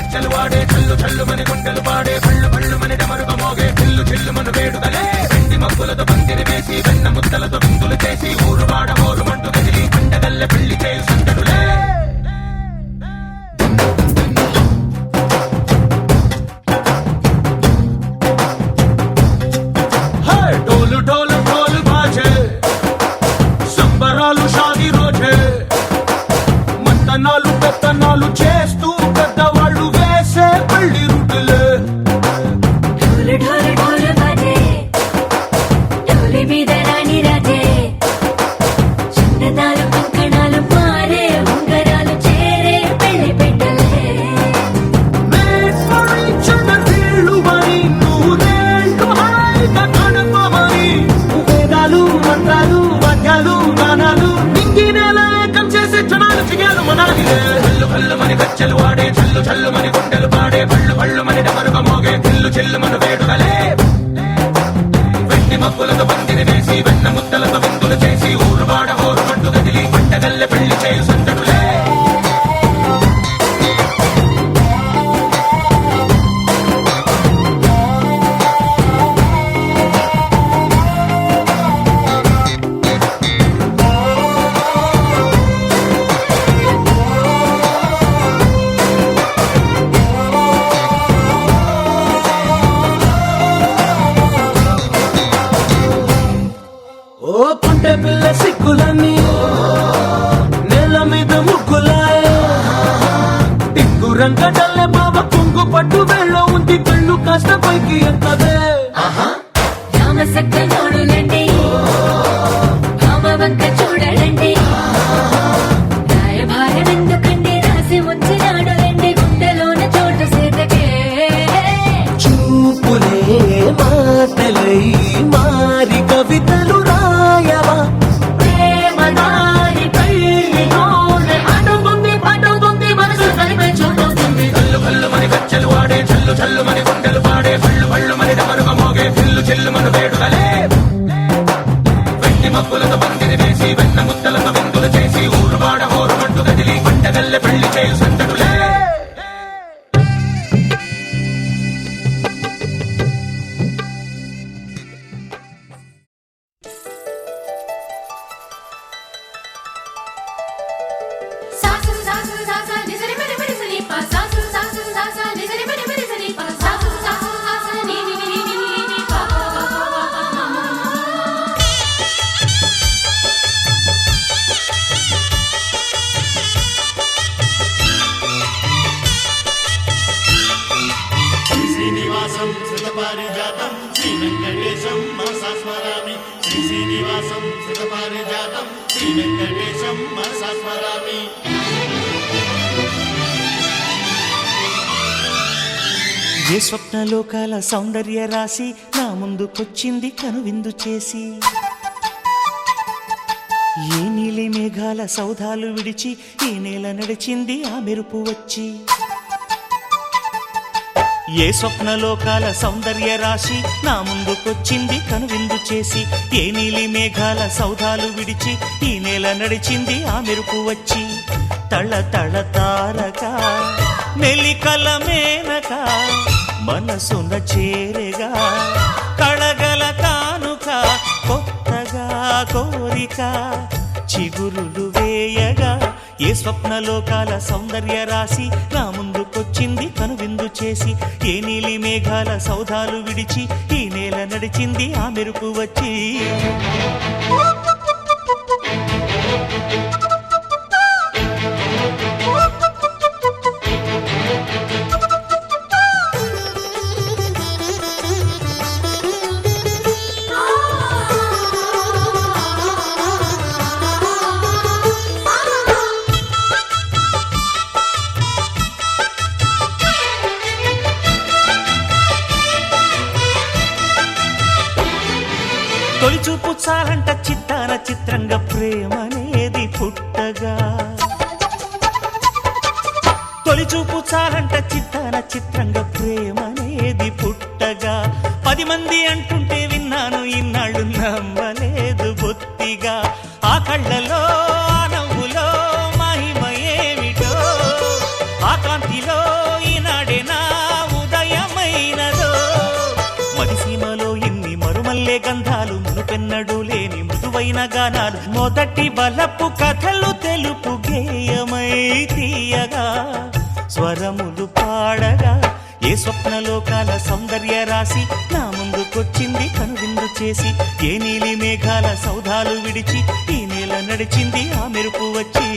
గజ్జలు వాడే చల్లు చల్లు మని గుండెలు పాడే పళ్ళు పళ్ళు మని డమరుగ మోగే చిల్లు చిల్లు మన వేడుదలే వెండి మబ్బులతో పందిరి వేసి వెన్న ముద్దలతో విందులు చేసి ఊరు వాడ ఊరు మంటు కదిలి పండగల్లె పెళ్లి చేయు సందడులే డోలు డోలు డోలు బాజే సంబరాలు షాది రోజే మంతనాలు పెత్తనాలు చేస్తూ పెద్దవాళ్ళు వేసే పెళ్లి రుటులే ఢోలు ఢోలు ఢోలు బాజే ఢోలి మీద రాణి రాజే చందనాలు కంకణాలు మారే ఉంగరాలు చేరే పెళ్లి పెట్టలే Made for each other వీళ్ళుమని నూరేళ్ళు హాయిగా గడపమని వేదాలు మంత్రాలు వాద్యాలు గానాలు నింగినేల ఏకం చేసే క్షణాలు చిగాలు మనాలిలే కళ్ళు కళ్ళు మని గజ్జలు వాడే చల్లు చల్లు మని గుండెలు పాడే పళ్ళు పళ్ళు మని డమరుగ మోగే చిల్లు చిల్లు మన వేడుదలే వెండి మబ్బులతో పందిరి వేసి వెన్న ముద్దలతో విందులు చేసి ఊరు వాడ ఊరు మంటు కదిలి పంటగల్లె పెళ్లి చేయు సందడులే ఓ పుంటె పిల్ల సిక్కులని నేల మీద ముగ్గులాయ టింగు రంగడల్లే బాబ కుంగు పట్టు వేళ్ళ ఉంది కళ్ళు కాస్త పైకి ఎక్కదే రామసక్క నోడులండి భామ వంక చూడడండి రాయభారం ఎందుకండి రాసి ఉంచినాడు రండి గుండెలోన చోటు సేతకే చూపులే మాటలై మారి కవితలు రాయవా ప్రేమదారి పెళ్లిలోనే అడుగుంది పడుతుంది మనసు కలిపే చూడుతుంది కళ్ళు కళ్ళు మని గజ్జలు వాడే చల్లు చల్లు మని గుండెలు పాడే పళ్ళు పళ్ళు మని డమరుగ మోగే చిల్లు చిల్లు మన వేడుదలే వెండి మబ్బులతో పందిరి వేసి వెన్న ముద్దలతో విందులు చేసి ఊరు వాడ ఊరు మంటు కదిలి పంటగల్లె పెళ్లి చేయు సందడులే సాసు సాసు సాసా నిజరి మరి మరి సని పా సాసు సాసు సాసా నిజరి మరి మరి సని పా సాసు సాసు సాసా ని ని ని ని ని పా శ్రీనివాసం శతపారిజాతం శ్రీ వెంకటేశం మనసా స్మరామి శ్రీనివాసం శతపారిజాతం శ్రీ వెంకటేశం మనసా స్మరామి ఏ స్వప్నలోకాల సౌందర్య రాశి నా ముందుకొచ్చింది కనువిందు చేసి ఏ నీలి మేఘాల సౌధాలు విడిచి ఈ నేల నడిచింది ఆ మెరుపు వచ్చి ఏ స్వప్నలోకాల సౌందర్య రాశి నా ముందుకొచ్చింది కనువిందు చేసి ఏ నీలి మేఘాల సౌధాలు విడిచి ఈ నేల నడిచింది ఆ మెరుపు వచ్చి తళ తళ తారక మెలికల మేనక మనసున చేరగా కళగల కానుక కొత్తగా కోరిక చిగురులు వేయగా ఏ స్వప్నలోకాల సౌందర్య రాశి నా ముందుకొచ్చింది కనువిందు చేసి ఏ నీలి మేఘాల సౌధాలు విడిచి ఈ నేల నడిచింది ఆ మెరుపు వచ్చి తొలి చూపు చాలంట చిత్తాన చిత్రంగా ప్రేమనేది పుట్టగా తొలి చూపు చాలంట చిత్తాన చిత్రంగా ప్రేమనేది పుట్టగా 10 మంది అంటుంటే విన్నాను ఇన్నాళ్ళు నమ్మలేదు బొత్తిగా ఆ కళ్ళలో ఆ నవ్వులో మహిమ ఏమిటో ఆ కాంతిలో ఈనాడు మృదువైన గానాలు మొదటి బలపు కథలు తెలుపు గేయమై తీయగా స్వరములు పాడగా ఏ స్వప్నలోకాల సౌందర్య రాశి నా ముందుకొచ్చింది కనువిందు చేసి ఏ నీలి మేఘాల సౌధాలు విడిచి ఈ నేల నడిచింది ఆ మెరుపు వచ్చి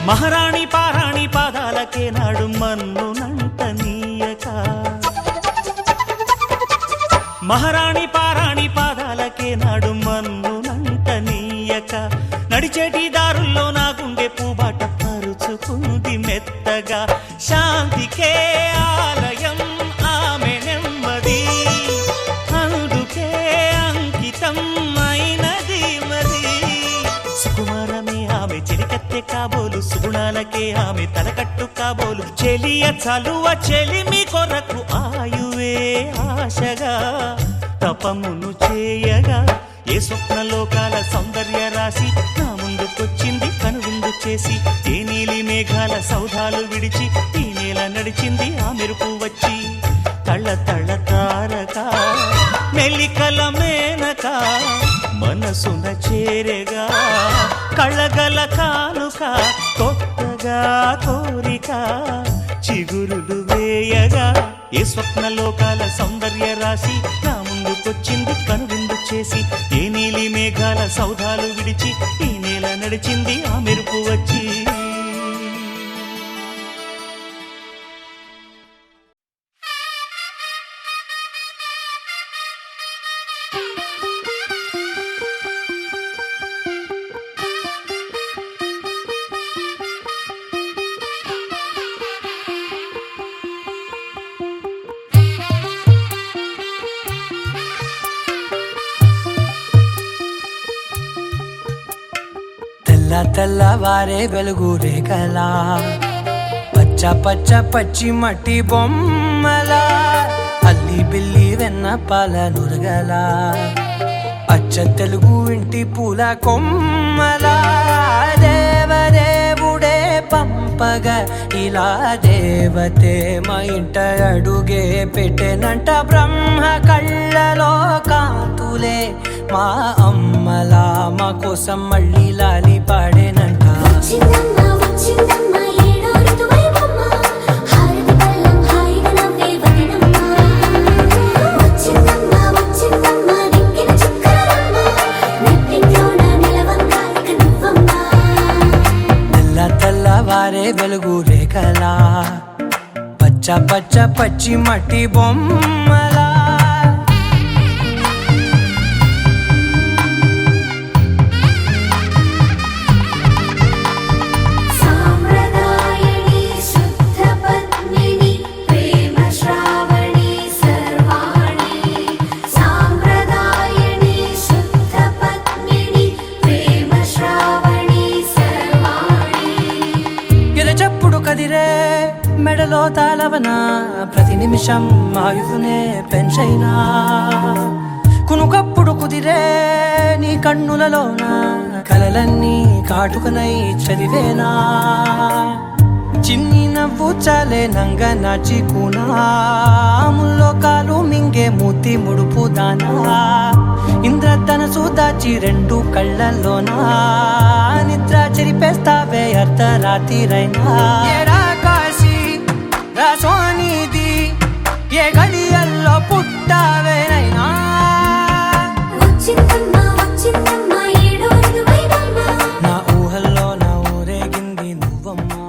మహారాణి పారాణి పాదాలకే నాడు మన్నునంట నీయక మహారాణి పారాణి పాదాలకే నాడు మన్నునంట నీయక నడిచేటి దారుల్లో నా గుండె పూబాట పరుచుకుంది మెత్తగా శాంతికే ఆలయం ఆమె నెమ్మది అందుకే అంకితం అయినది మది సుకుమారమే ఆమె చెలికత్తె కాబోలు సుగుణాలకే ఆమె తలకట్టు కాబోలు చెలియ చలువ చెలిమి కొరకు ఆయువే ఆశగా తపమును చేయగా ఏ స్వప్నలోకాల సౌందర్య రాశి నా ముందుకొచ్చింది కనువిందు చేసి ఏ నీలి మేఘాల సౌధాలు విడిచి ఈ నేల నడిచింది ఆ మెరుపు వచ్చి తళ తళ తారక మెలికల మేనక మనసున చేరేగా కళ్ళగల కానుక కొత్తగా కోరిక చిగురులు వేయగా ఏ స్వప్నలోకాల సౌందర్య రాశి నా ముందుకొచ్చింది కనువిందు చేసి ఏ నీలి మేఘాల సౌధాలు విడిచి ఈ నేల నడిచింది ఆ మెరుపు వచ్చి తెల్లవారే వెలుగు రేఖలా పచ్చ పచ్చ పచ్చి మట్టి బొమ్మలా అల్లి బిల్లి వెన్న పాల నురగలా అచ్చ తెలుగు ఇంటి పూల కొమ్మలా దేవదేవుడే పంపగా ఇలా దేవతే మా ఇంట అడుగే పెట్టెనంట బ్రహ్మ కళ్ళలో కాంతులే మా అమ్మలా మా కోసం మళ్ళీ లాలి పాడేనంట వచ్చిందమ్మ వచ్చిందమ్మ ఏడో ఋతువైవమ్మ హారతి పళ్ళం హాయిగా నవ్వే వదనమ్మ వచ్చిందమ్మ వచ్చిందమ్మ దిక్కిన చుక్కలమ్మ నెట్టింట్లోన నిలవంగా ఇక నువ్వమ్మ తెల్లవారే వెలుగు రేఖలా పచ్చ పచ్చ పచ్చి మట్టి బొమ్మలా సాంప్రదాయని శుద్ధ పద్మిని ప్రేమ శ్రావణి సర్వాణి సాంప్రదాయని శుద్ధ పద్మిని ప్రేమ శ్రావణి సర్వాణి ఎరచప్పుడు కదిరే మెడలో తాళవన ప్రతి నిమిషం ఆయుధునే పెంచైనా కునుకప్పుడు కుదిరే నీ కన్నులలోన కలలన్నీ కాటుకనై చదివేనా చిన్ని నవ్వు చాలే నంగ నాచి కూనాముల్లో కాలు మింగే మూతి ముడుపు దానా ఇంద్రధనసు దాచి రెండు కళ్ళల్లోనా నిద్ర చెరిపేస్తావే అర్ధరాత్రిరైనా ఏరా కాశీ రా సోనిది ఏ గడియల్లో పుట్టావేనైనా వచ్చిందమ్మ వచ్చిందమ్మ ఏడో ఋతువైవమ్మ నా ఊహల్లో నా ఊరేగింది నువ్వమ్మా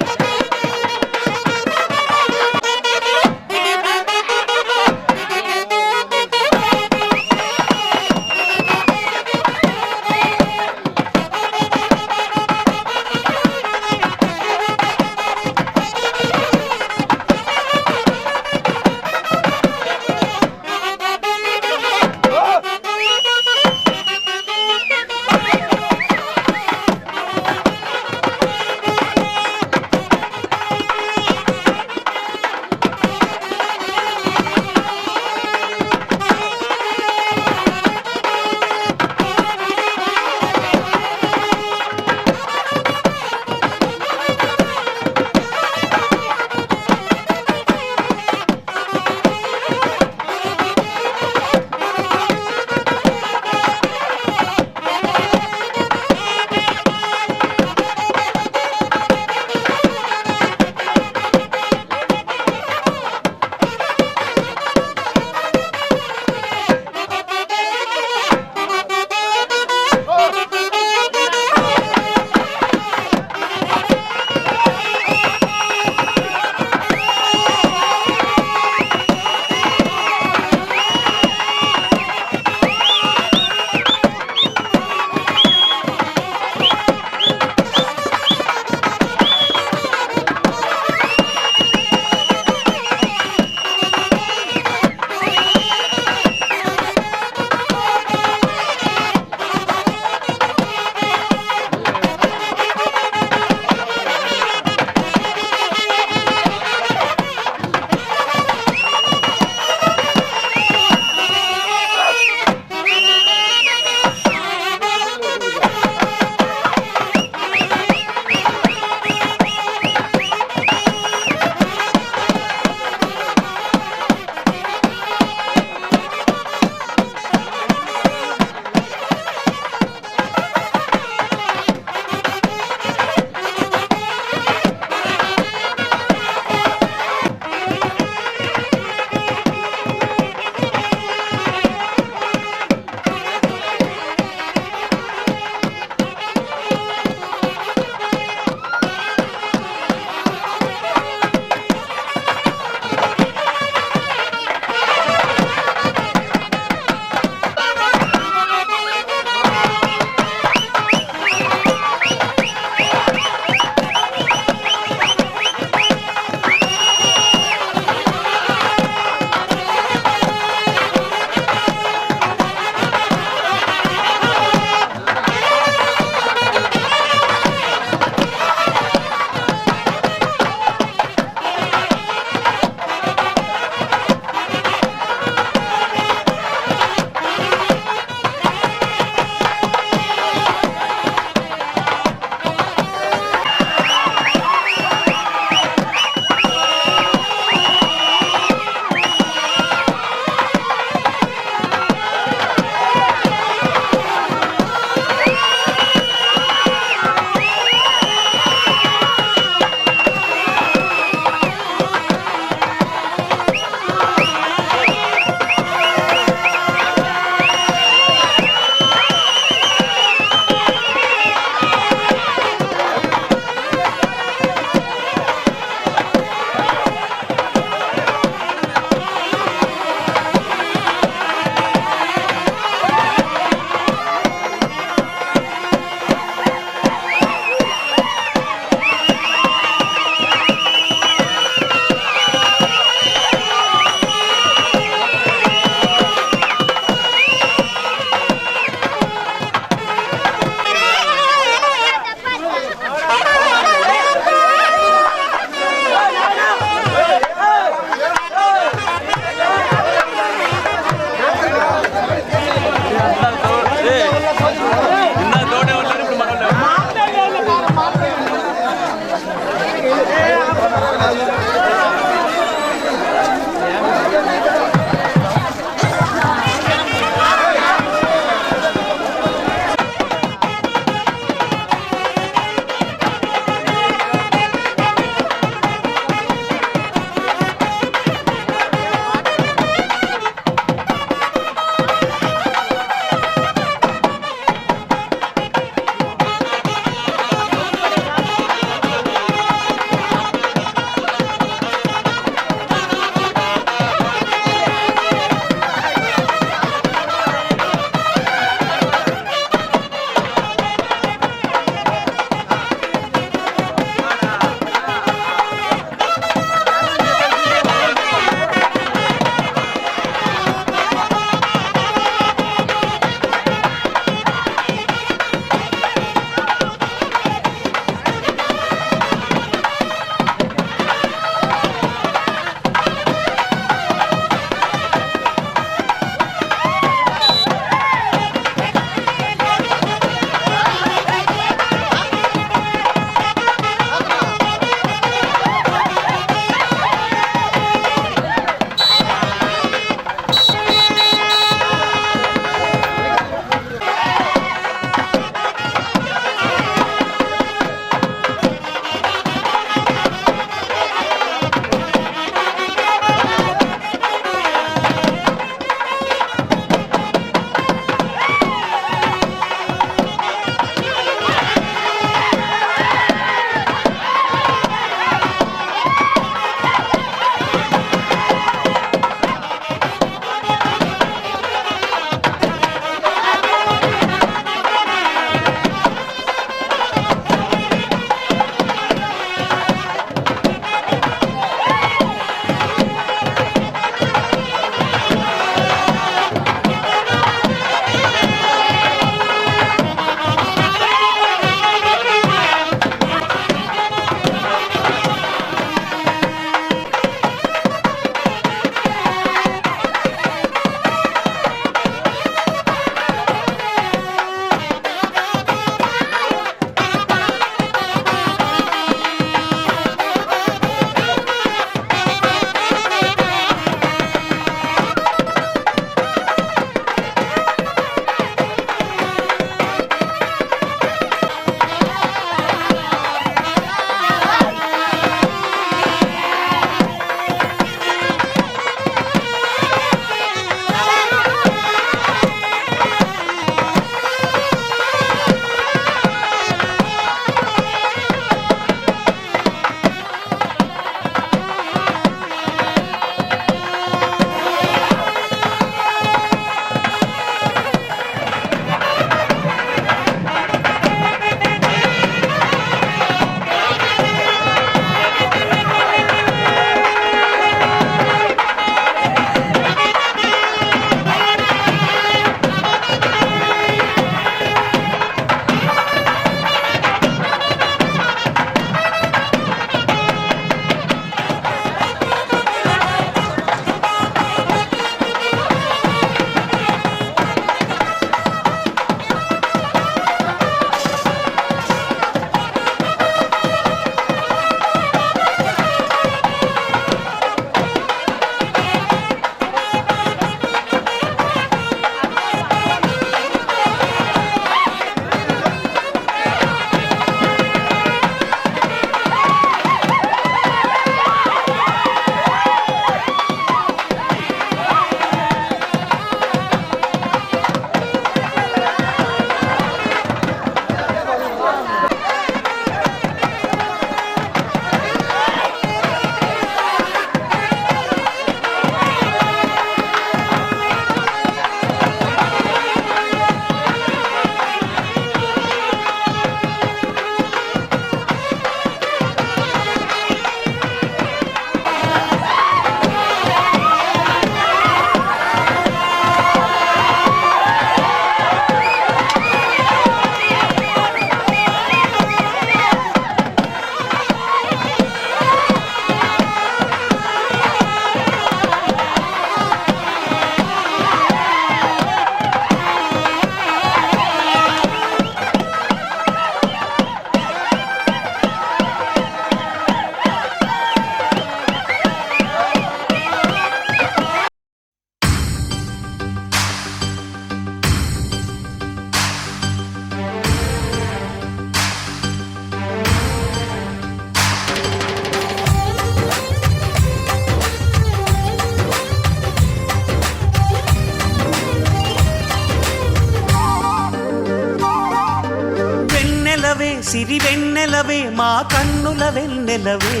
మా కన్నుల వెన్నెలవే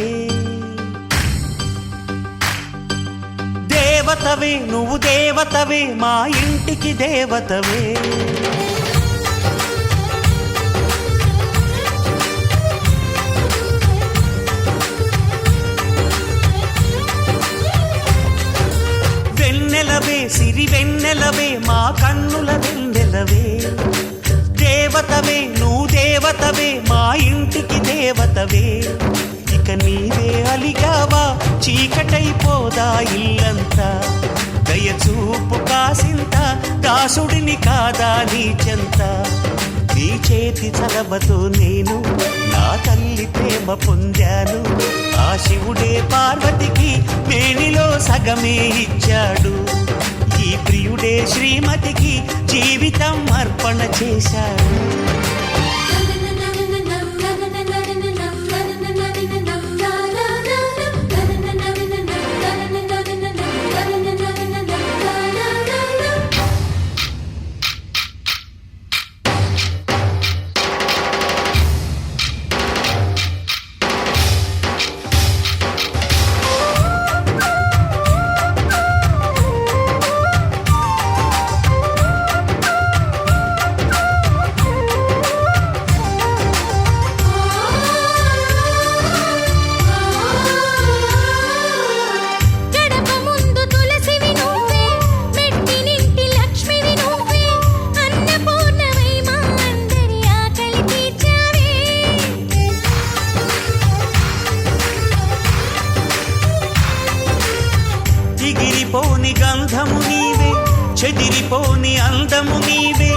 దేవతవే నువ్వు దేవతవే మా ఇంటికి దేవతవే వెన్నెలవే సిరి వెన్నెలవే మా కన్నుల వెన్నెలవే దేవతవే నువ్వు దేవతవే మా ఇంటికి దేవతవే ఇక నీవే అలిగావా చీకటైపోదా ఇల్లంతా దయచూపు కాసింత దాసుడిని కాదా నీ చెంత నీ చేతి చలవతో నేను నా తల్లి ప్రేమ పొందాను ఆ శివుడే పార్వతికి మేనిలో సగమే ఇచ్చాడు ఈ ప్రియుడే శ్రీమతికి జీవితం అర్పణ చేశాడు ఎగిరిపోని గంధము నీవే చెదిరిపోని అందము నీవే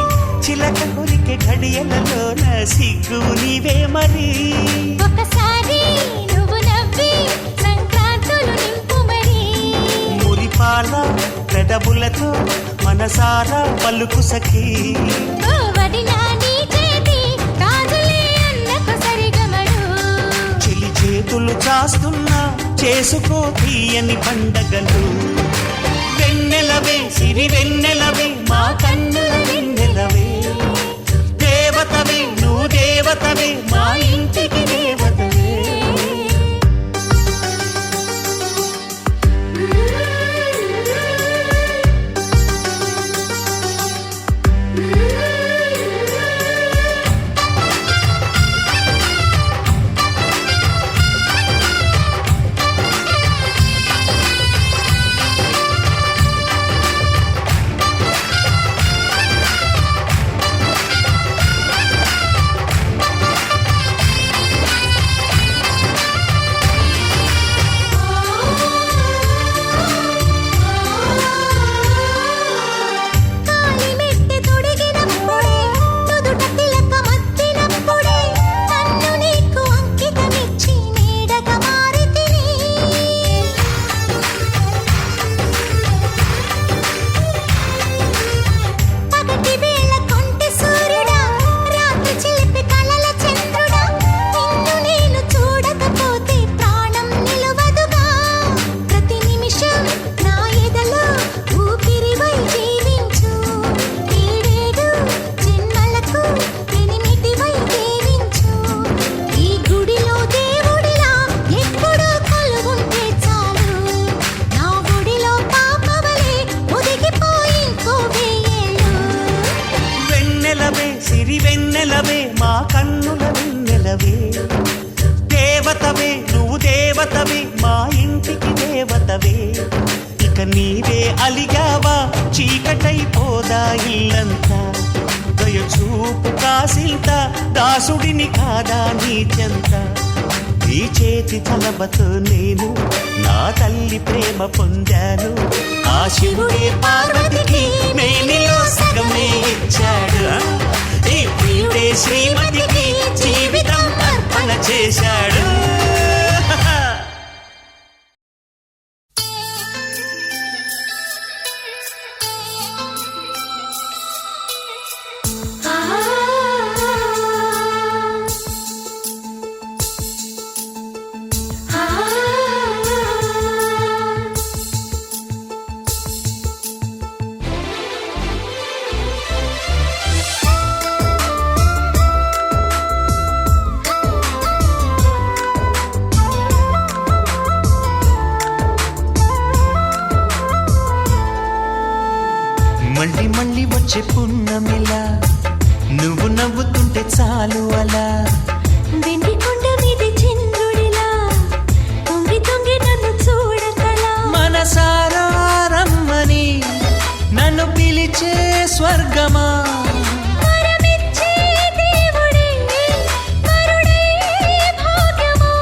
చిలక కొరికే ఘడియలలోన సిగ్గు నీవే మరి ఒకసారి నువ్వు నవ్వి సంక్రాంతులు నింపు మరి మురిపాల పెదవులతో మనసారా పలుకు సఖీ ఓ వడిలా నీ చేతి రాజులే అన్నకు సరిగమడు చెలి చేతులు చాస్తున్నా చేసుకో తీయని పండగలు వెన్నెలవే సిరి వెన్నెలవే మా కన్నుల వెన్నెలవే దేవతవే నువ్వు దేవతవే మా ఇంటికి దేవతవే వెన్నెలవే మా కన్నుల వెన్నెలవే దేవతవే నువ్వు దేవతవే మా ఇంటికి దేవతవే ఇక నీవే అలిగావా చీకటైపోదా ఇల్లంతా దయచూపు కాసింత దాసుడిని కాదా నీ చెంత నీ చేతి తలబతో నేను నా తల్లి ప్రేమ పొందాను ఆ శివుడే పార్వతికి మేనిలో సగమే ఇచ్చాడు ఈ ప్రియుడే శ్రీమతికి జీవితం అర్పణ చేశాడు వచ్చే పున్నమిలా నువ్వు నవ్వుతుంటే చాలు అలా వెండి కొండ మీద చంద్రుడిలా తొంగి తొంగి నన్ను చూడకలా మనసారా రమ్మని నన్ను పిలిచే స్వర్గమా వరమిచ్చే దేవుడే వరుడే భాగ్యమా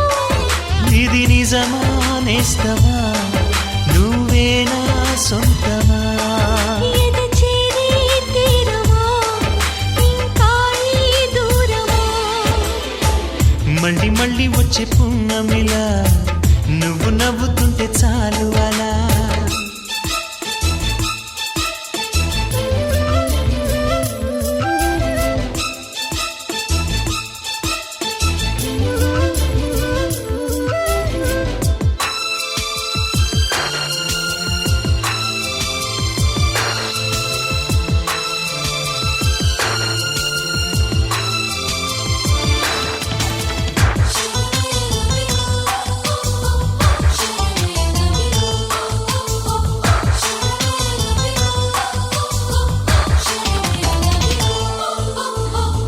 ఇది నిజమా నేస్తమా నువ్వేనా సొంతమా ఎద చేరి తీరమా ఇంకా ఈ దూరమా మళ్ళీ మళ్ళీ వచ్చే పున్నమిలా నువ్వు నవ్వుతుంటే చాలు అలా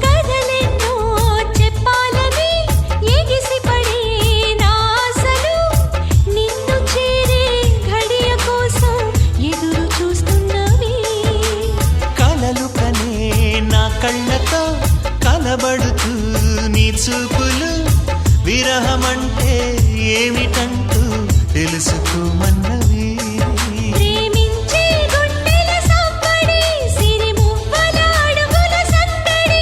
కథలెన్నో చెప్పాలని ఎగిసిపడే నాసలు నిన్ను చేరే ఘడియ కోసం ఎదురు చూస్తున్నవి కలలు కనే నా కళ్ళతో కలబడుతూ నీ చూపులు విరహమంటే ఏమిటంటూ తెలుసుకోమన్నవి ప్రేమించే గుండెల సంబడి సిరిమువ్వల అడుగుల సందడి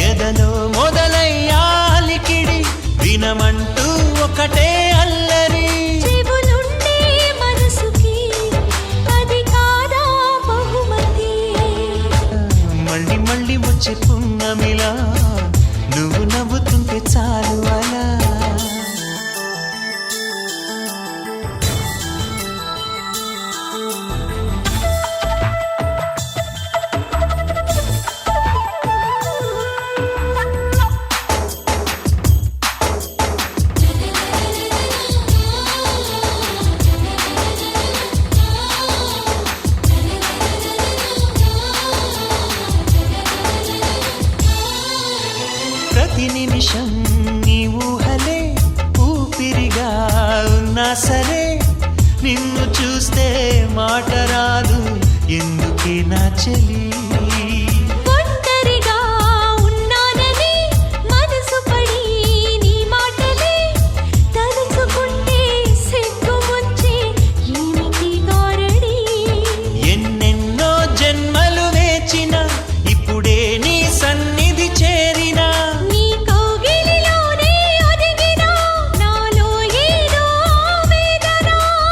ఎదలో మొదలయ్యాలికిడి వినమంటూ ఒకటే అల్లరి చెవులుండే మనసుకి అది కాదా బహుమతి మళ్ళీ మళ్ళీ వచ్చే పున్నమిలా నువ్వు నవ్వుతుంటే చాలు అలా ప్రతి నిమిషం నీ ఊహలే ఊపిరిగా ఉన్నా సరే నిన్ను చూస్తే మాట రాదు ఎందుకే నా చెలి ఒంటరిగా ఉన్నానని మనసు పడి నీ మాటలే తలుచుకుంటే సిగ్గు వచ్చే ఏమిటి గారడి ఎన్నెన్నో జన్మలు వేచిన ఇప్పుడే నీ సన్నిధి చేరినా నీ కౌగిలిలోనే ఒదిగినా నాలో ఏదో ఆవేదన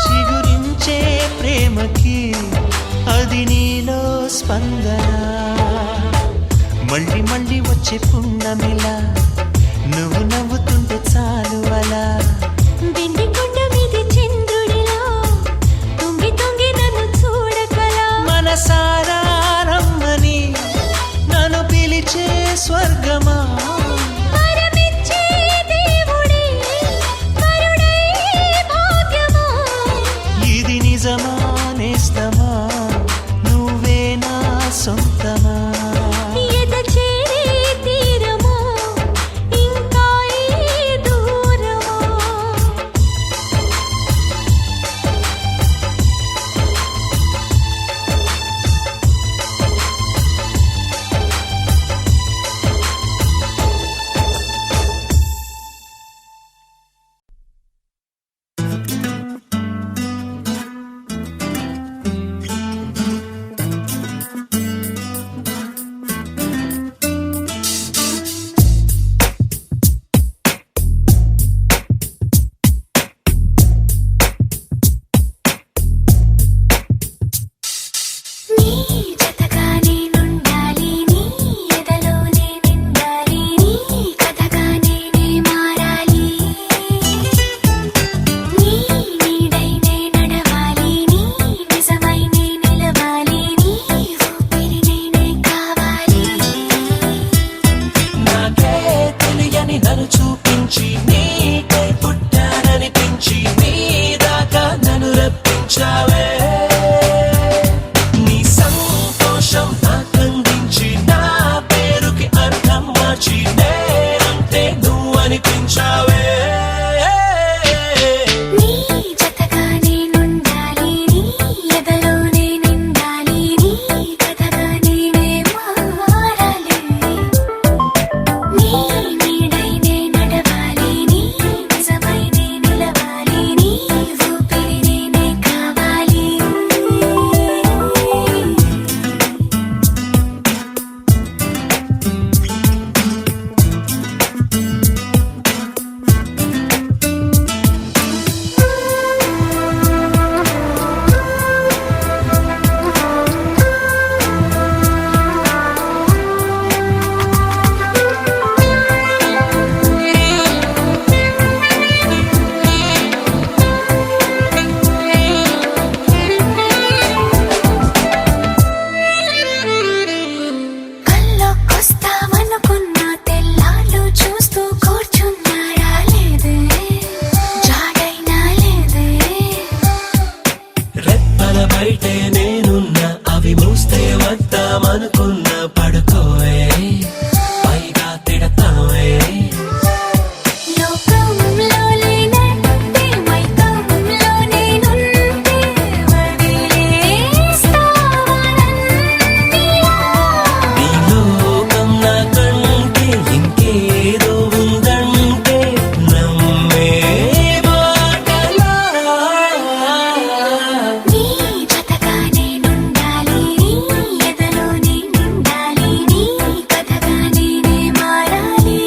చిగురించే ప్రేమకి అది నీలో స్పందన మళ్ళీ మళ్ళీ వచ్చే పున్నమిలా నువ్వు నవ్వుతుంటే చాలు అలా వెండి కొండ మీద చంద్రుడిలా తొంగి తొంగి నన్ను చూడకలా మనసారా రమ్మని నన్ను పిలిచే స్వర్గమా వరమిచ్చే దేవుడే వరుడే భాగ్యమా ఇది నిజమా నేస్తమా నువ్వేనా సొంతమా ఎద చేరే తీరమా పడుకున్న పడుకోవే పైగా తిడతావే లోకంలో లేనట్టే మైకంలో నేనుంటే వదిలేస్తావా నన్నిలా? నీ లోకం నాకంటే ఇంకేదో ఉందంటే నమ్మే మాటలా నీ జతగా నేనుండాలి, నీ ఎదలో నేనుండాలి, నీ కథగా నేనే మారాలి.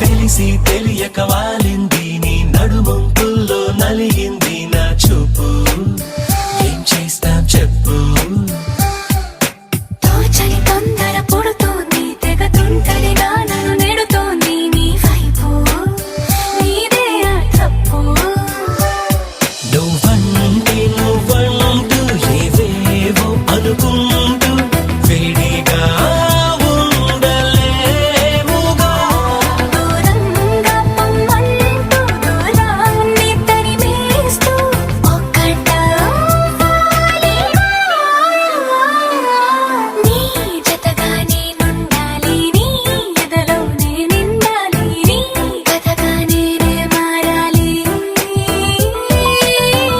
తెలిసి తెలియక వాలింది నీ నడుమంపుల్లో నలిగింది నా చూపు ఏం చేస్తాం చెప్పు తోచని తొందర పుడుతోంది, తెగ తుంటరిగా నన్ను నెడుతోంది నీ వైపు. నీదే ఆ తప్పు. నువ్వంటూ ఏవేవో అనుకుంటూ వేడిగా ఉండలేముగా దూరంగా పొమ్మంటూ దూరాన్ని తరిమేస్తూ ఒక్కటవ్వాలిగా. నీ జతగా నేనుండాలి, నీ ఎదలో నేనుండాలి, నీ కథగా నేనే మారాలి.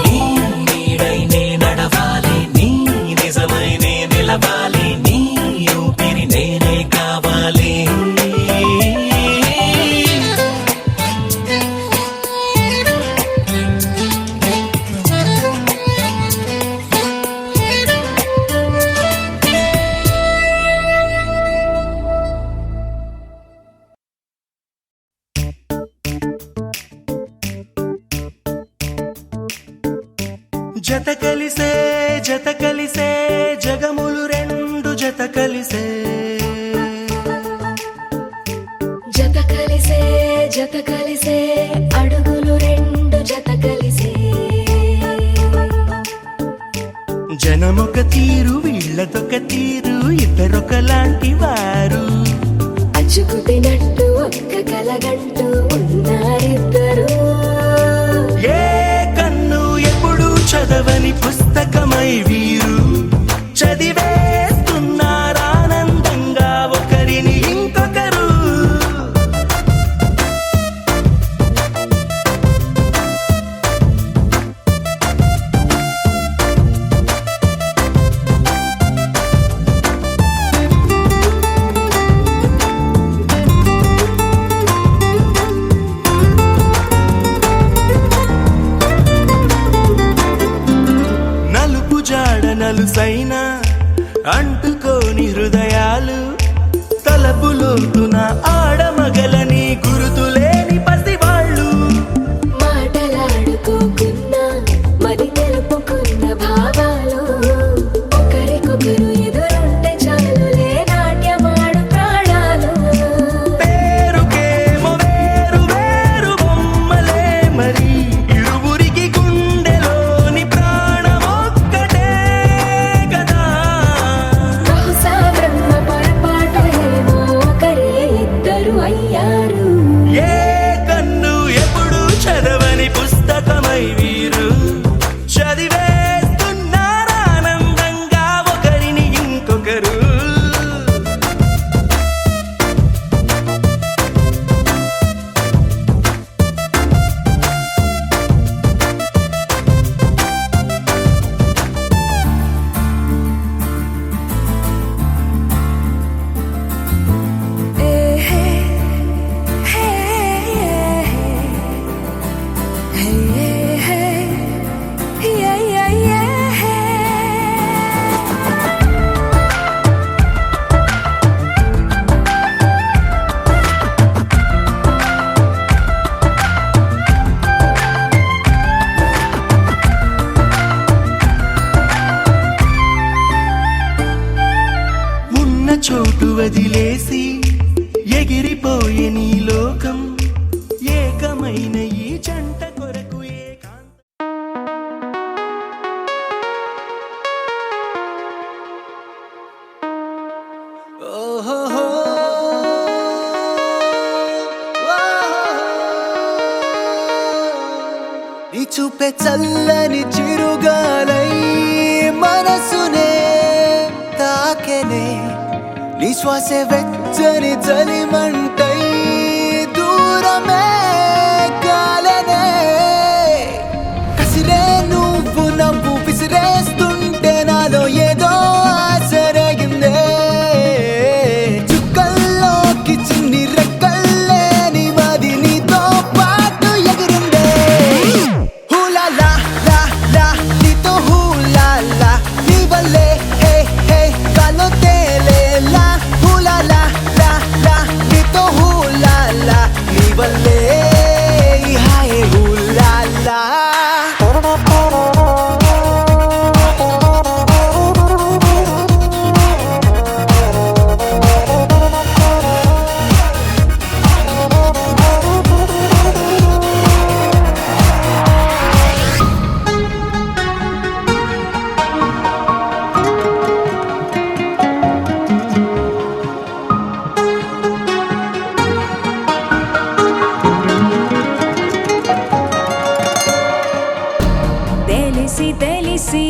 నీ నీడై నే నడవాలి నీ నిజమై నే నిలవాలి నీ ఊపిరి నేనే కావాలి జత కలిసే జగములు రెండు జత కలిసే జత కలిసే అడుగులు రెండు జత కలిసే. జనమొక తీరు వీళ్ళదొక తీరు ఇద్దరొకలాంటి వారు అచ్చుకుతినట్టు ఒక్క కలగంటూ ఉన్నారిద్దరు. ఏ కన్ను ఎప్పుడు చదవని పుస్తకమై వీరు చదివేస్తున్నారానందంగా ఒకరిని ఇంకొకరు. నలుపు జాడ నలుసైన అంటుకోని హృదయాలు తలపులోతున ఆడమగలని గురుతులేని పసివాళ్ళు. మాటలాడుకోకున్నా మరి తెలుపుకున్న భావాలు ఒకరికొకరు ఎదురుంటే చాలులే నాట్యమాడు ప్రాణాలు. పేరుకేమో వేరు వేరు బొమ్మలే మరి ఇరువురికి గుండెలోని ప్రాణమొక్కటే కదా. బహుశా బ్రహ్మ పొరపాటు ఏమో ఒకరే ఇద్దరు చోటు వదిలేసి ఎగిరిపోయే నీ లోకం ఏకమైన ఈ జంట కొరకు నీ చూపే చల్లని చిరుగాలై మనసునే తాకెనే నీ శ్వాసే వెచ్చని చలిమంటై దూరమే కాలనే కసిరే నువ్వు నవ్వు విసిరేస్తుంటే నాలో ఏదో ఆసరగిందే చుక్కల్లోకి చిన్ని రెక్కల్లే నీ మది నీతో పాటు ఎగిరిందే హూలా లా లా లా నీతో హూలా లా నీ వల్లే హే హే గాల్లో తేలేలా హూలా లా లా లా నీతో హూలా లా నీ వల్లే హాయ్ హూలా లా తెలిసి తెలిసి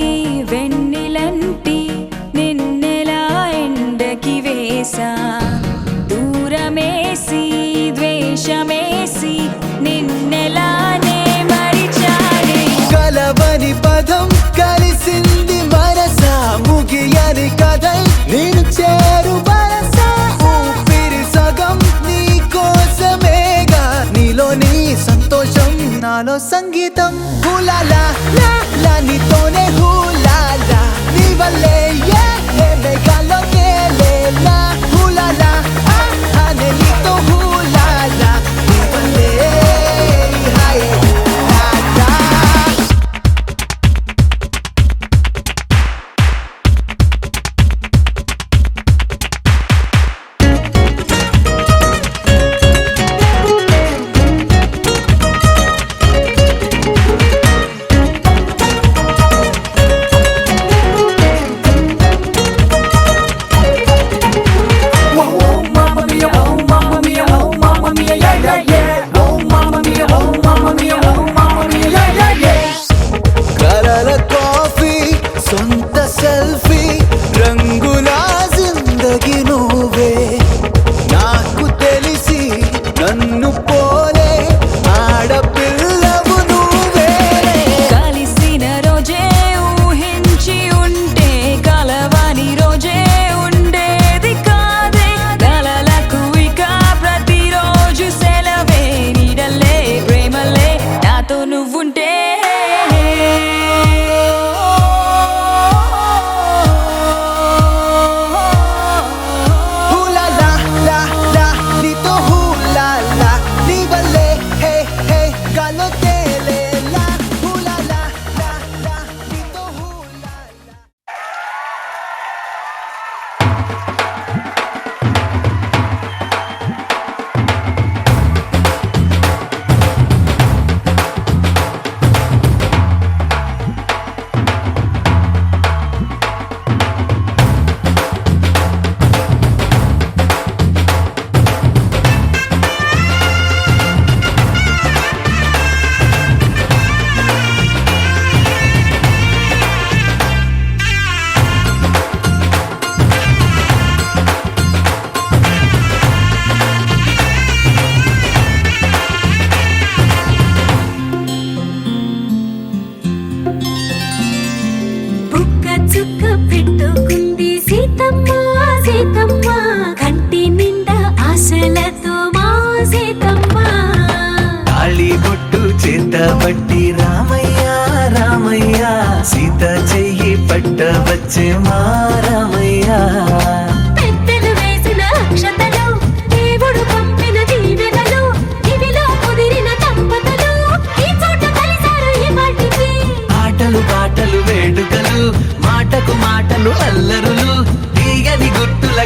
వెన్నెలంటి నిన్నెలా ఎండకి వేసా దూరమేసి ద్వేషమేసి నిన్నెలానే మరిచాడే కలవని పదం కలిసింది మనసా ముగియని కథై నేను చేరు వరసా ఊపిరి సగం నీ కోసమేగా నీలో నీ సంతోషం నాలో సంగీతం హూలాలా లా లా నీతోనే హూలాలా నీ వల్లే ఏ మేఘాల్లో తేలేలా హూలాలా అనే నీతో హూలాలా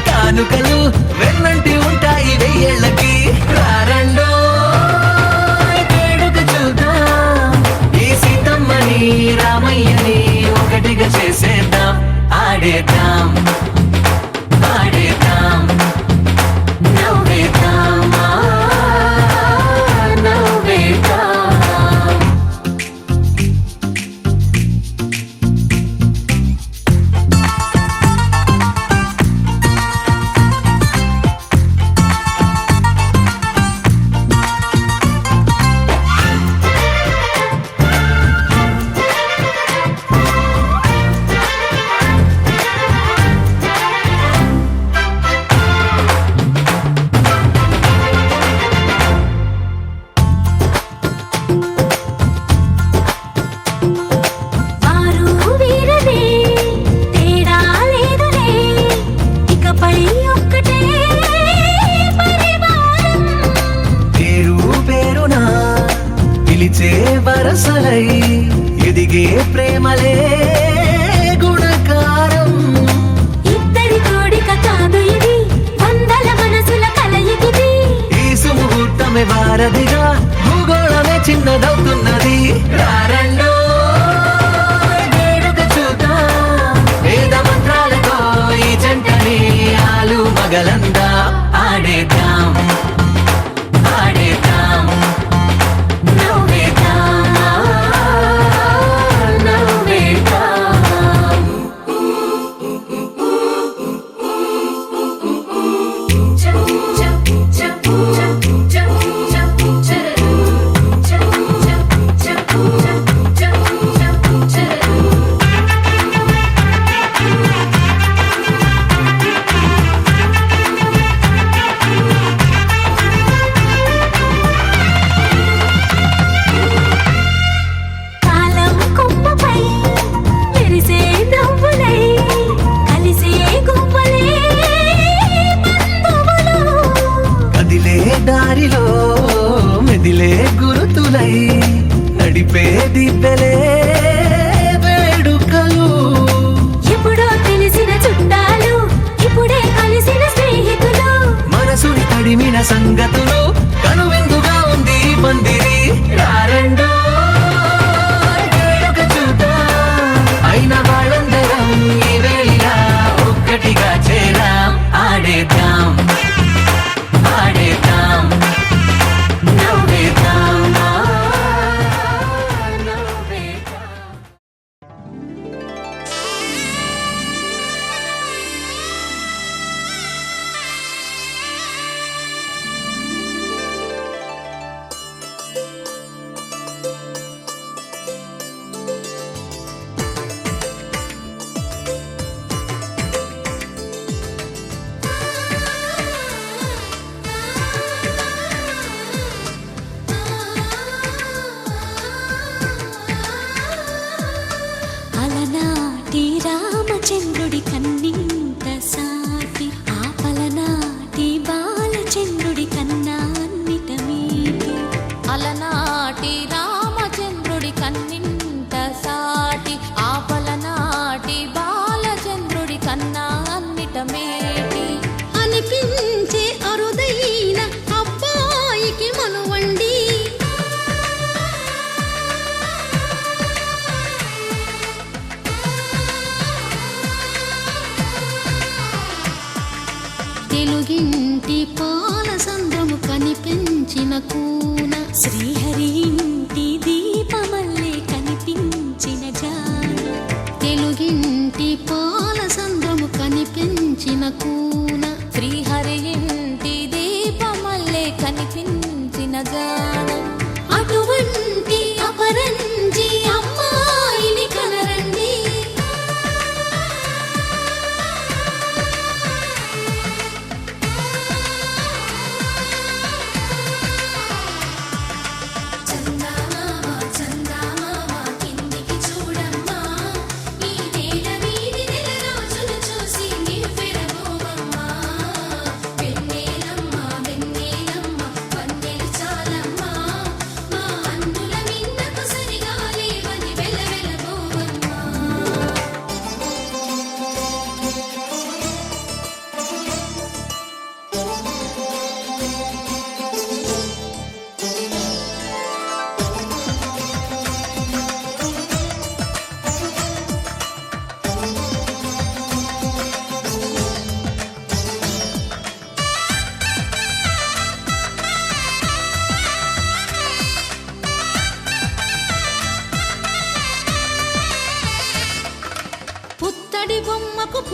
కానుకలు వెన్నంటి ఉంటాయి వెయ్యేళ్ళకి. రారండో వేడుక చూద్దాం, ఈ సీతమ్మని రామయ్యని ఒకటిగా చేసేద్దాం. ఆడేద్దాం ఆడేద్దాం నవ్వేద్దాం నవ్వేద్దాం. వారు వీరనే తేడా లేదులే, ఇకపై ఒక్కటే పరివారం. పేరు పేరునా పిలిచే వరసలై ఎదిగే ప్రేమలే గుణకారం. ఇద్దరి కోడిక కాదు ఇది, వందల మనసుల కలయికిది. ఈ సుముహూర్తమే వారధిగా భూగోళమే చిన్నదవుతున్నది. రారండో వేడుక చూద్దాం, వేద మంత్రాలతో ఈ జంటని ఆలు మగలందా. ఆడేద్దాం ఆడేద్దాం నవ్వేద్దాం నవ్వేద్దాం. కాలం కొమ్మపై మెరిసే నవ్వులై కలిసే గువ్వలే బంధువులు. కదిలే దారిలో మెదిలే గురుతులై నడిపే దిబ్బెలే వేడుకలు. ఎప్పుడో తెలిసిన చుట్టాలు, ఇప్పుడే కలిసిన స్నేహితులు. మనసుని తడిమిన సంగతులు కనువిందుగా ఉంది ఈ పందిరి. రారండో వేడుక చూద్దాం, అయిన వాళ్ళందరం ఈ వేళ ఒక్కటిగా చేరాం. ఆడేద్దాం ఆడేద్దాం నవ్వేద్దాం నవ్వేద్దాం. అలనాటి రామచంద్రుడి కన్నింత సాటి, ఆపలనాటి బాలచంద్రుడి కన్నా అన్నిట మీటి. అలనాటి రామచంద్రుడి కన్నింత సాటి, ఆపలనాటి బాలచంద్రుడి కన్నా అన్నిట మేటి. అనిపించే అరుదైన అబ్బాయికి మనువండి, తెలుగింటి పాల సంద్రము కనిపించిన కూన, శ్రీహరి ఇంటి దీపమల్లే కనిపించిన జాన. తెలుగింటి పాల సంద్రము కనిపించిన కూన, శ్రీహరి ఇంటి దీపమల్లే కనిపించిన గానం. అటువంటి అపరంజి అమ్మాయిని కనరండి. చందమామ చందమామ కిందికి చూడమ్మా, ఈ నేల మీది నెల రోజులు చూసి నివ్వెరబోవమ్మా.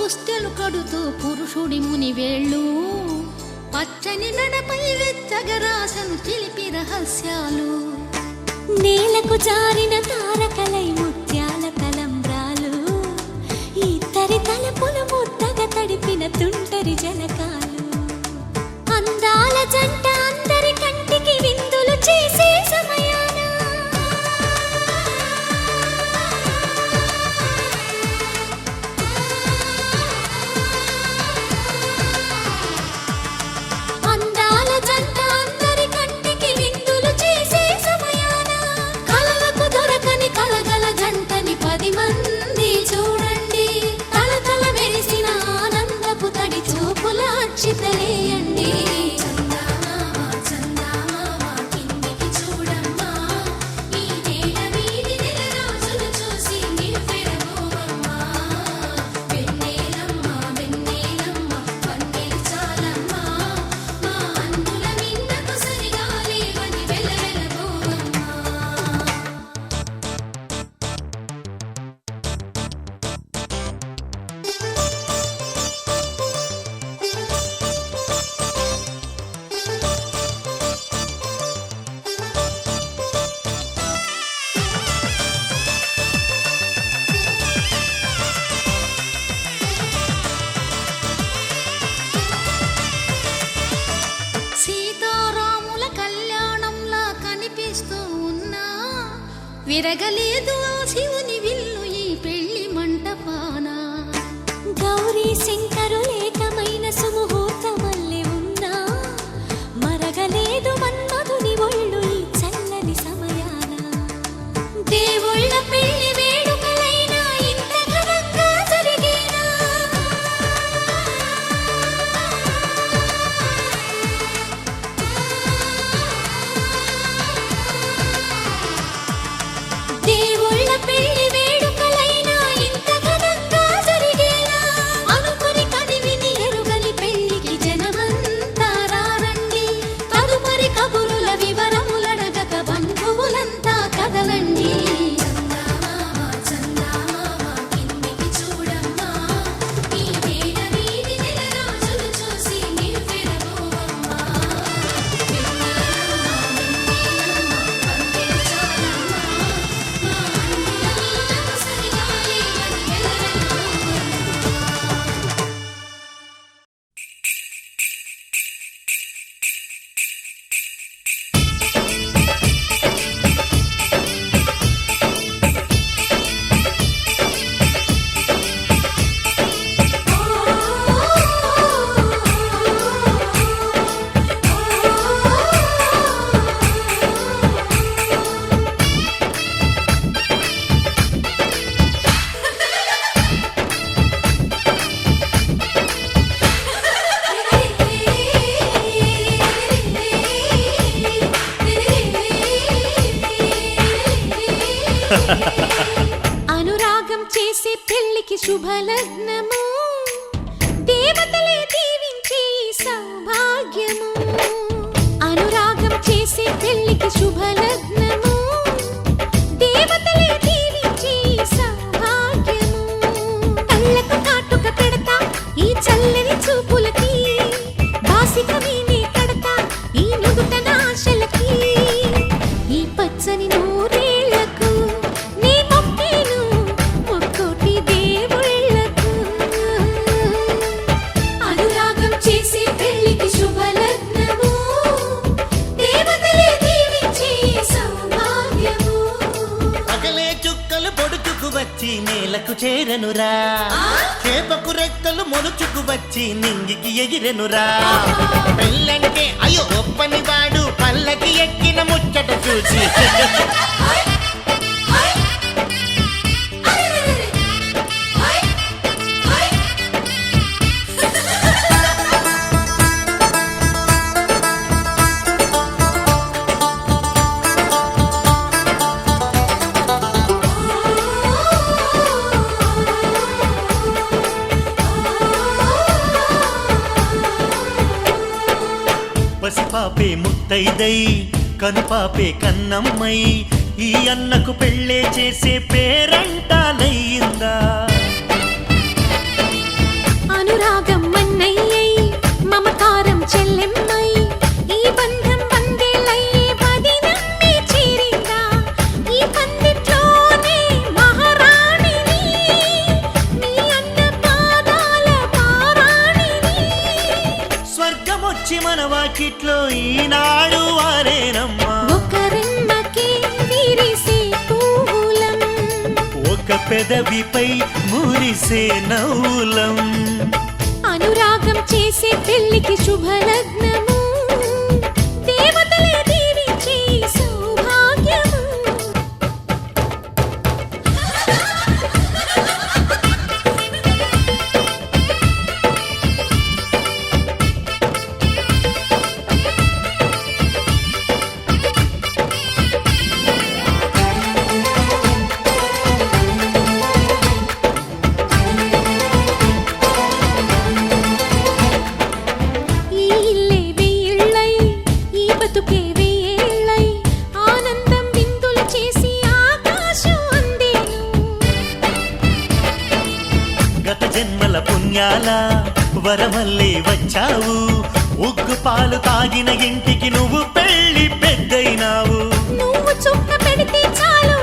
పుస్తెలు కడుతూ పురుషుడి ముని వేళ్ళు పచ్చని మెడపై వెచ్చగరాసను చిలిపి రహస్యాలు నేలకు జారిన తారకలై ముత్యాల తలంబ్రాలు ఇద్దరి తలపులు ముద్దగా తడిపిన తుంటరి జలకాలు అందాల జంట అందరి కంటికి విందులు చేసే సమయాన అందాల జంట అందరి కంటికి విందులు చేసే సమయాన కలలకు దొరకని కలగల జంటని 10 మంది చూడండి తలతల మెరిసిన ఆనందపు తడి చూపుల అక్షితలేయండి సీతారాముల కళ్యాణంలా కనిపిస్తూ ఉన్నా విరగలేదు ఆ శివుని విల్లు ఈ పెళ్లి మంటపాన గౌరీ శంకరులేకమైన సుముహూర్తమల్లె ఉన్నా మరగలేదు మన్మధుని ఒళ్ళు ఈ చల్లని సమయాన దేవుళ్ళ పెళ్లి వేడుకలైనా ఇంత ఘనంగా జరిగేనా దేవుళ్ళ పెళ్లి వేడుకలైనా ఇంత ఘనంగా జరిగేనా అనుకుని కదివిని ఎరుగని పెళ్లికి జనమంతా రారండి తదుపరి కబురుల వివరములడగక బంధువులంతా కదలండి అనురాగం చేసే పెళ్లికి శుభలగ్నము దేవతలే దీవించే ఈ సౌభాగ్యము అనురాగం చేసే పెళ్లికి శుభలగ్నము దేవతలే దీవించే ఈ సౌభాగ్యము కళ్ళకు కాటుక పెడతా ఈ చల్లని చూపులకి బాసిక మీనే కడతా ఈ నుదుటన ఆశలకి ఈ పచ్చని నూరేళ్లకు నీ మొక్కేను ఒక్కోటి దేవుళ్ళకు అనురాగం చేసే పెళ్లికి శుభలగ్నము దేవతలే దీవించే సౌభాగ్యము పగలే చుక్కలు పొడుచుకు వచ్చి నేలకు చేరనురా చేపకు రెక్కలు మొలుచుకు వచ్చి నింగికి ఎగిరెనురా పెళ్ళంటే అయ్యో ఒప్పని వాడు పల్లకి ఎక్కిన ముచ్చట చూసి పసిపాపే ముత్తైదై కనుపాపే కన్నమ్మై ఈ అన్నకు పెళ్ళే చేసే పేరంటాలయ్యిందా అనురాగం మన్నయ్యై మమకారం చెల్లెమ్మై ఈ బంధం వందేళ్ళయ్యే పది నమ్మి చేరిందా ఈ పందిట్లోనే మహారాణిని నీ అన్న పాదాల పారాణిని స్వర్గమొచ్చి మన వాకిట్లో ఈనాడు వారేనమ్మా ఒకరెమ్మకే విరిసే పూలం ఒక పెదవిపై మురిసే నవ్వులం అనురాగం చేసే పెళ్లికి శుభలగ్నము దేవతలే దీవించే సౌభాగ్యము ఈ ఇల్లే వెయ్యిళ్ళై ఈ బతుకే వెయ్యేళ్ళై ఆనందం విందులు చేసి ఆకాశం అందేను గత జన్మల పుణ్యాల వరమల్లే వచ్చావు ఉగ్గు పాలు తాగిన ఇంటికి నువ్వు పెళ్లి పెద్దయినావు నువ్వు చుక్క పెడితే చాలు